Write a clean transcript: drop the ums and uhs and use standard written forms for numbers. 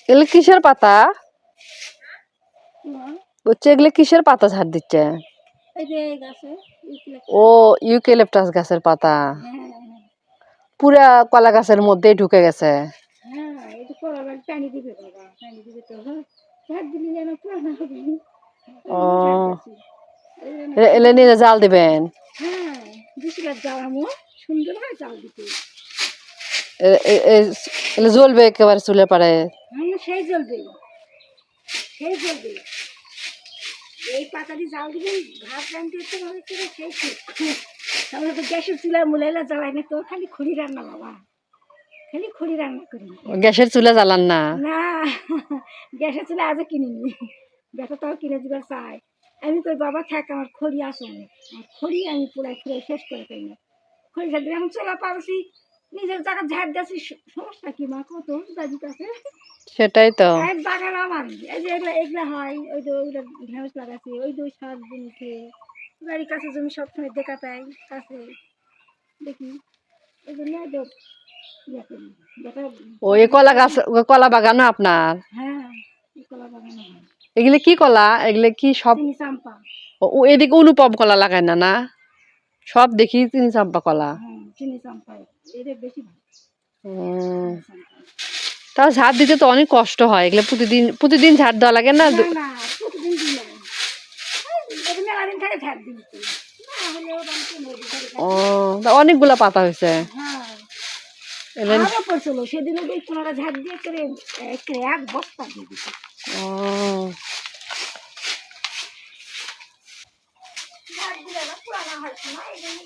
এগুলো কিসের পাতা? বলছে এগুলো কিসের পাতা ঝাড় দিচ্ছে? ও ইউক্যালিপটাস গাছের পাতা পুরা কলা গাছের মধ্যেই ঢুকে গেছে। ও এলে নিয়ে জাল দিবেন? জ্বলবে একেবারে চুলে পারে? সেই জ্বলবে, সেই জ্বলবে। এই পাতাটি জাল দিবেন, ভাত রান্না করতে হবে, সেই তাহলে তো গ্যাসের চুলা মুলাইলা জ্বালাই না তো, খালি খড়ি রান্না বাবা, খালি খড়ি রান্না করি। গ্যাসের চুলা জ্বালান না? না, গ্যাসের চুলা আজও কিনিনি, গ্যাসটা তাও কিনে দিবার চাই। আমি তো বাবা থাক, আমার খড়ি আসেনি, আমার খড়ি আমি পুরাই পুরাই শেষ করে পাই না। খড়ি ঝাড় দিলে এখন চলা পারছি, নিজের জায়গা ঝাড় দিয়েছি, সমস্যা কি মা কত দাদির কাছে। সেটাই তো বাগান আমার, এই যে এগুলা এগুলা হয়, ওই যে ওইগুলা ঢেঁড়স লাগাচ্ছি, ওই দুই শাক দিনকে বাড়ির কাছে জমি সবসময় দেখা পাই কাছে দেখি, এই জন্য ইয়ে করি। ওই কলা গাছ, কলা বাগানও আপনার? হ্যাঁ, কলা বাগান হয়। এগুলো কি কলা? এগুলো কি সব? চিনি চাম্পা। ও এদিকে অনুপম কলা লাগায় না? না, সব দেখি চিনি চাম্পা কলা। চিনি চাম্পা এদের বেশি ভালো। তাও ঝাড় দিতে তো অনেক কষ্ট হয়। এগুলো প্রতিদিন প্রতিদিন ঝাড় দেওয়া লাগে না? না প্রতিদিন দিন লাগে, মেলা দিন থেকে ঝাড় দিচ্ছি। ও অনেকগুলা পাতা হয়েছে। আরো পড়ছিল সেদিন ওই কোনাটা ঝাড় দিয়ে করে এক বস্তা দিয়ে দিচ্ছে। ঝাড় দিলে না পুরানা হয় না, এই জন্য